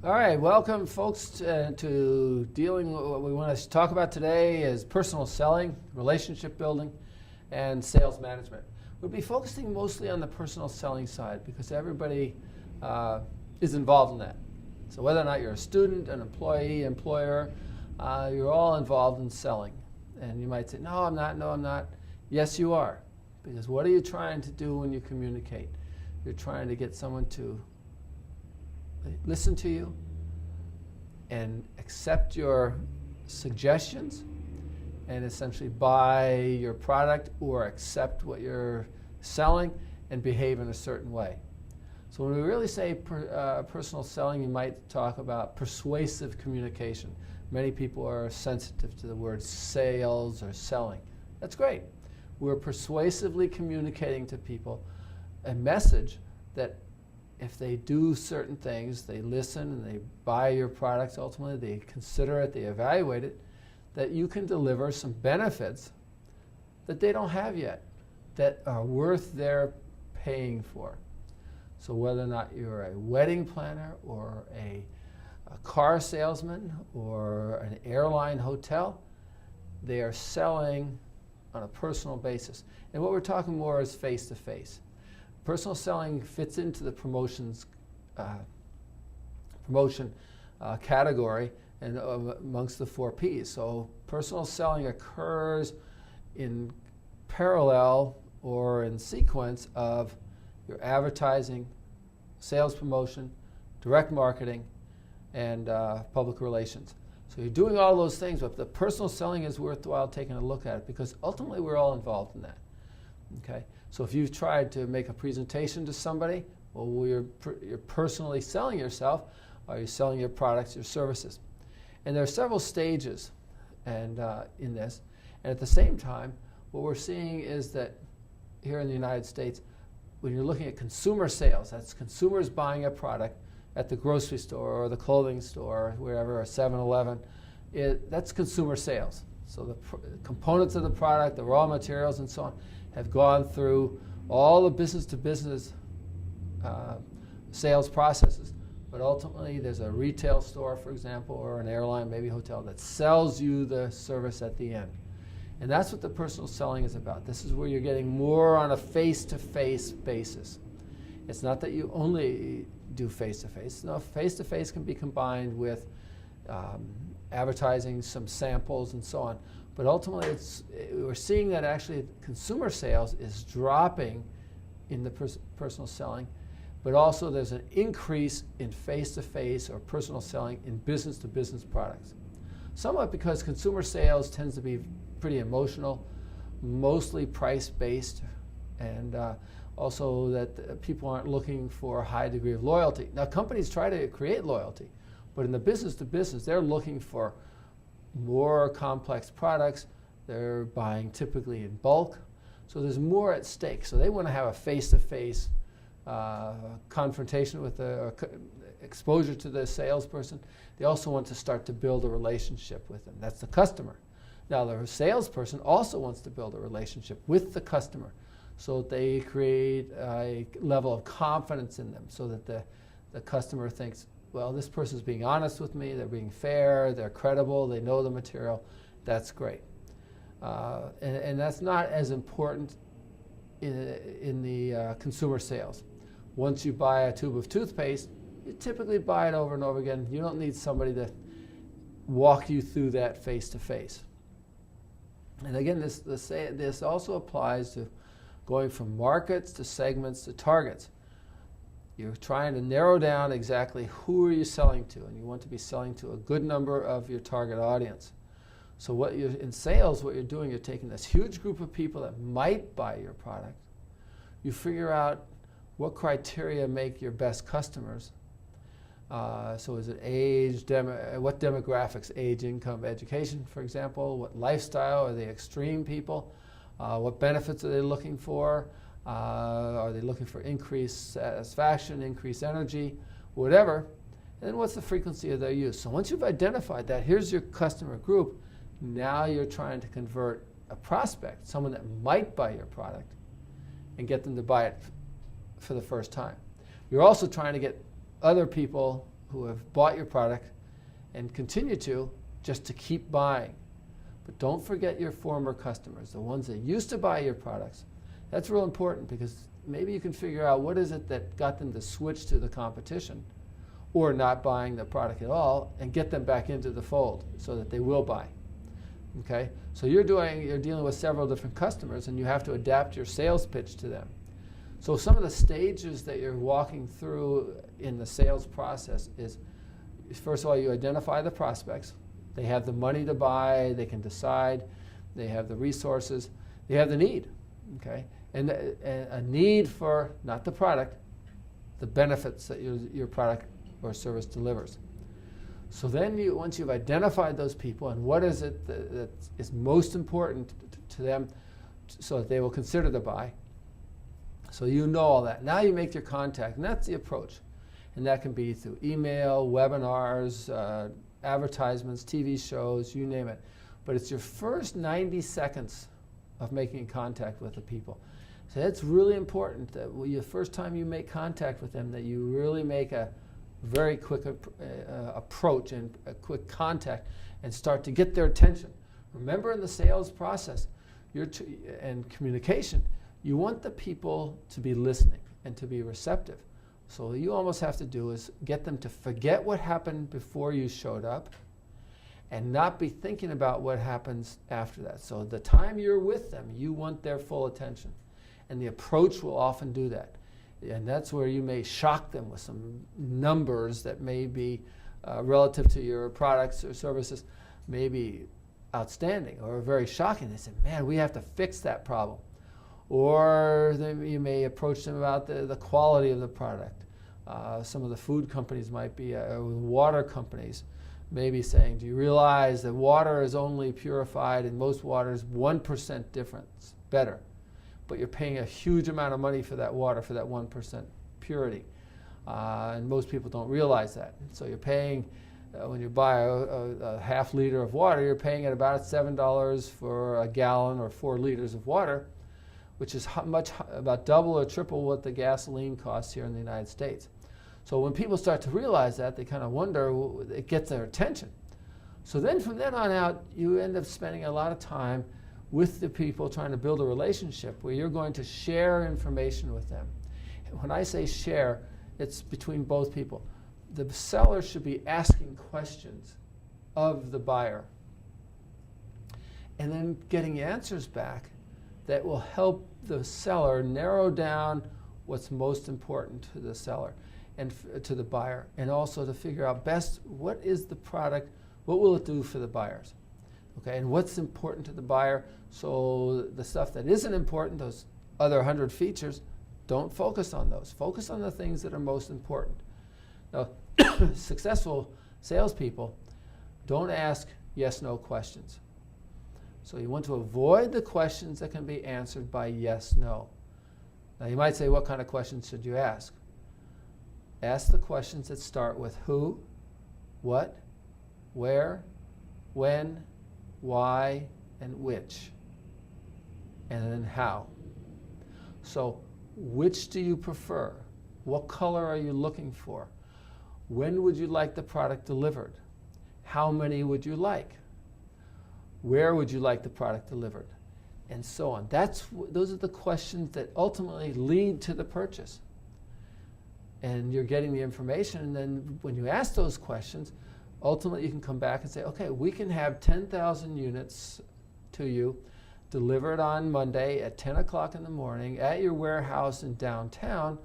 All right, welcome folks to dealing with what we want to talk about today is personal selling, relationship building, and sales management. We'll be focusing mostly on the personal selling side because everybody is involved in that. So whether or not you're a student, an employee, employer, you're all involved in selling. And you might say, no, I'm not, no, I'm not. Yes, you are. Because what are you trying to do when you communicate? You're trying to get someone to listen to you and accept your suggestions and essentially buy your product or accept what you're selling and behave in a certain way. So when we really say personal selling, you might talk about persuasive communication. Many people are sensitive to the word sales or selling. That's great. We're persuasively communicating to people a message that if they do certain things, they listen and they buy your products, ultimately they consider it, they evaluate it, that you can deliver some benefits that they don't have yet, that are worth their paying for. So whether or not you're a wedding planner or a car salesman or an airline hotel, they are selling on a personal basis. And what we're talking more is face-to-face. Personal selling fits into the promotion category and amongst the 4 Ps. So personal selling occurs in parallel or in sequence of your advertising, sales promotion, direct marketing, and public relations. So you're doing all those things, but the personal selling is worthwhile taking a look at it because ultimately we're all involved in that. Okay? So if you've tried to make a presentation to somebody, well, you're personally selling yourself, or you're selling your products, your services. And there are several stages and, in this. And at the same time, what we're seeing is that here in the United States, when you're looking at consumer sales, that's consumers buying a product at the grocery store or the clothing store, wherever, or 7-Eleven, that's consumer sales. So the components of the product, the raw materials and so on, have gone through all the business-to-business sales processes. But ultimately, there's a retail store, for example, or an airline, maybe a hotel, that sells you the service at the end. And that's what the personal selling is about. This is where you're getting more on a face-to-face basis. It's not that you only do face-to-face. No, face-to-face can be combined with advertising, some samples, and so on. But ultimately, we're seeing that actually consumer sales is dropping in the personal selling, but also there's an increase in face-to-face or personal selling in business-to-business products. Somewhat because consumer sales tends to be pretty emotional, mostly price-based, and also that people aren't looking for a high degree of loyalty. Now, companies try to create loyalty, but in the business-to-business, they're looking for more complex products. They're buying typically in bulk. So there's more at stake. So they want to have a face-to-face confrontation with exposure to the salesperson. They also want to start to build a relationship with them. That's the customer. Now the salesperson also wants to build a relationship with the customer so that they create a level of confidence in them so that the customer thinks, well, this person's being honest with me, they're being fair, they're credible, they know the material. That's great. And that's not as important in the consumer sales. Once you buy a tube of toothpaste, you typically buy it over and over again. You don't need somebody to walk you through that face-to-face. And again, this also applies to going from markets to segments to targets. You're trying to narrow down exactly who are you selling to, and you want to be selling to a good number of your target audience. So in sales, what you're doing, you're taking this huge group of people that might buy your product. You figure out what criteria make your best customers. So is it age, what demographics, age, income, education, for example, what lifestyle, are they extreme people? What benefits are they looking for? Are they looking for increased satisfaction, increased energy, whatever? And then what's the frequency of their use? So once you've identified that, here's your customer group. Now you're trying to convert a prospect, someone that might buy your product, and get them to buy it for the first time. You're also trying to get other people who have bought your product and continue to, just to keep buying. But don't forget your former customers, the ones that used to buy your products. That's real important, because maybe you can figure out what is it that got them to switch to the competition or not buying the product at all, and get them back into the fold so that they will buy. Okay? So you're dealing with several different customers, and you have to adapt your sales pitch to them. So some of the stages that you're walking through in the sales process is, first of all, you identify the prospects. They have the money to buy, they can decide, they have the resources, they have the need. Okay? And a need for, not the product, the benefits that your product or service delivers. So then once you've identified those people and what is it that is most important to them so that they will consider the buy, so you know all that. Now you make your contact, and that's the approach. And that can be through email, webinars, advertisements, TV shows, you name it. But it's your first 90 seconds of making contact with the people. So it's really important that the first time you make contact with them, that you really make a very quick approach and a quick contact and start to get their attention. Remember, in the sales process and communication, you want the people to be listening and to be receptive. So what you almost have to do is get them to forget what happened before you showed up and not be thinking about what happens after that. So the time you're with them, you want their full attention. And the approach will often do that. And that's where you may shock them with some numbers that may be relative to your products or services, may be outstanding or very shocking. They say, man, we have to fix that problem. Or you may approach them about the quality of the product. Some of the food companies might be, water companies may be saying, do you realize that water is only purified in most waters 1% difference better? But you're paying a huge amount of money for that water, for that 1% purity. And most people don't realize that. So you're paying, when you buy a half liter of water, you're paying at about $7 for a gallon or 4 liters of water, which is about double or triple what the gasoline costs here in the United States. So when people start to realize that, they kind of wonder, it gets their attention. So then from then on out, you end up spending a lot of time with the people trying to build a relationship where you're going to share information with them. And when I say share, it's between both people. The seller should be asking questions of the buyer and then getting answers back that will help the seller narrow down what's most important to the seller and to the buyer, and also to figure out best what is the product, what will it do for the buyers, okay, and what's important to the buyer. So the stuff that isn't important, those other 100 features, don't focus on those. Focus on the things that are most important. Now, successful salespeople don't ask yes/no questions. So you want to avoid the questions that can be answered by yes/no. Now you might say, what kind of questions should you ask? Ask the questions that start with who, what, where, when, why, and which, and then how. So which do you prefer? What color are you looking for? When would you like the product delivered? How many would you like? Where would you like the product delivered? And so on. Those are the questions that ultimately lead to the purchase. And you're getting the information, and then when you ask those questions, ultimately you can come back and say, okay, we can have 10,000 units to you delivered on Monday at 10 o'clock in the morning at your warehouse in downtown,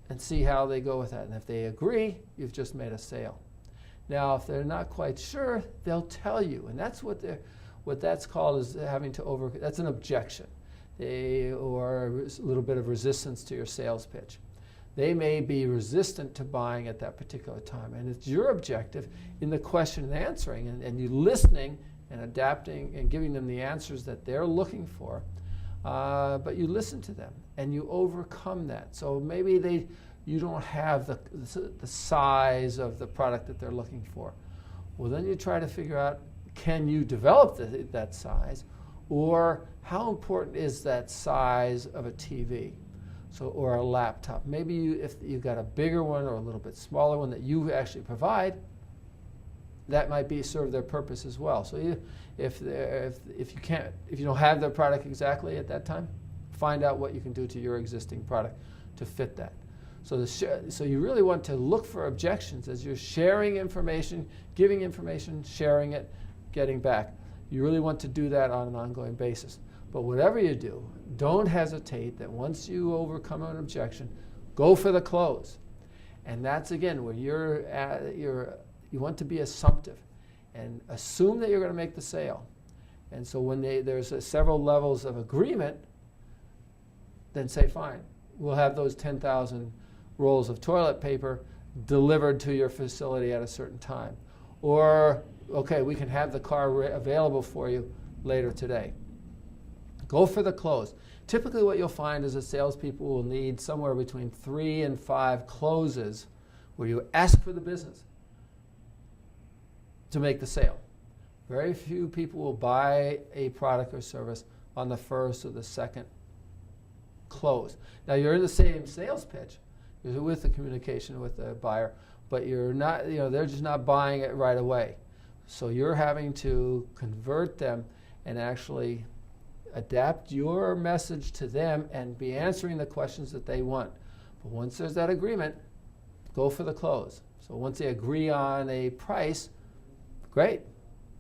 and see how they go with that. And if they agree, you've just made a sale. Now, if they're not quite sure, they'll tell you, and that's what that's called, is having to that's an objection, or a little bit of resistance to your sales pitch. They may be resistant to buying at that particular time, and it's your objective in the question and answering, and you listening and adapting and giving them the answers that they're looking for, but you listen to them and you overcome that. So maybe you don't have the size of the product that they're looking for. Well, then you try to figure out, can you develop that size, or how important is that size of a TV? So, or a laptop. Maybe if you've got a bigger one or a little bit smaller one that you actually provide, that might serve their purpose as well. So if you don't have their product exactly at that time, find out what you can do to your existing product to fit that. So you really want to look for objections as you're sharing information, giving information, sharing it, getting back. You really want to do that on an ongoing basis. But whatever you do, don't hesitate that once you overcome an objection, go for the close. And that's, again, where you want to be assumptive and assume that you're going to make the sale. And so when there's several levels of agreement, then say, fine, we'll have those 10,000 rolls of toilet paper delivered to your facility at a certain time. Or, okay, we can have the car available for you later today. Go for the close. Typically what you'll find is that salespeople will need somewhere between 3 and 5 closes where you ask for the business to make the sale. Very few people will buy a product or service on the first or the second close. Now you're in the same sales pitch, you're with the communication with the buyer, but you're not, they're just not buying it right away. So you're having to convert them and actually adapt your message to them and be answering the questions that they want. But once there's that agreement, go for the close. So once they agree on a price, great,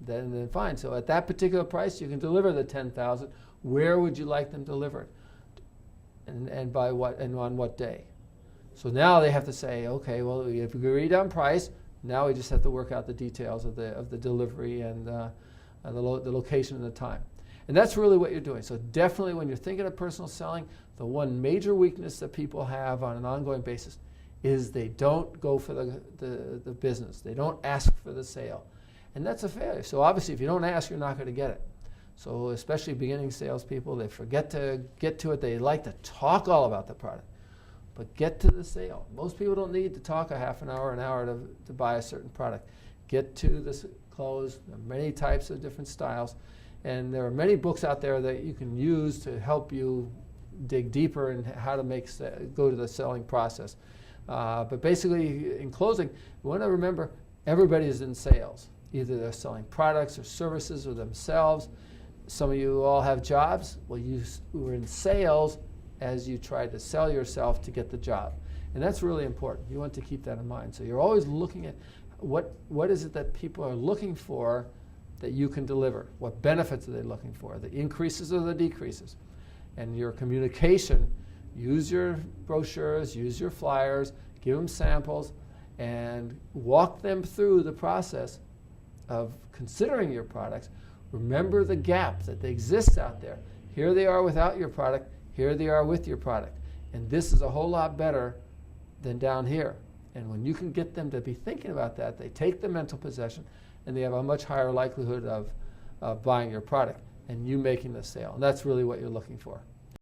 then fine. So at that particular price, you can deliver the 10,000. Where would you like them delivered? And by what, and on what day? So now they have to say, okay, well, we've agreed on price. Now we just have to work out the details of the delivery and the location and the time. And that's really what you're doing. So definitely when you're thinking of personal selling, the one major weakness that people have on an ongoing basis is they don't go for the business. They don't ask for the sale. And that's a failure. So obviously if you don't ask, you're not going to get it. So especially beginning salespeople, they forget to get to it. They like to talk all about the product. But get to the sale. Most people don't need to talk a half an hour to buy a certain product. Get to the close. There are many types of different styles. And there are many books out there that you can use to help you dig deeper in how to go to the selling process. But basically, in closing, you want to remember everybody is in sales. Either they're selling products or services or themselves. Some of you all have jobs. Well, you were in sales as you tried to sell yourself to get the job. And that's really important. You want to keep that in mind. So you're always looking at what is it that people are looking for that you can deliver. What benefits are they looking for? The increases or the decreases? And your communication, use your brochures, use your flyers, give them samples, and walk them through the process of considering your products. Remember the gap that exists out there. Here they are without your product, here they are with your product. And this is a whole lot better than down here. And when you can get them to be thinking about that, they take the mental possession and they have a much higher likelihood of buying your product and you making the sale. And that's really what you're looking for.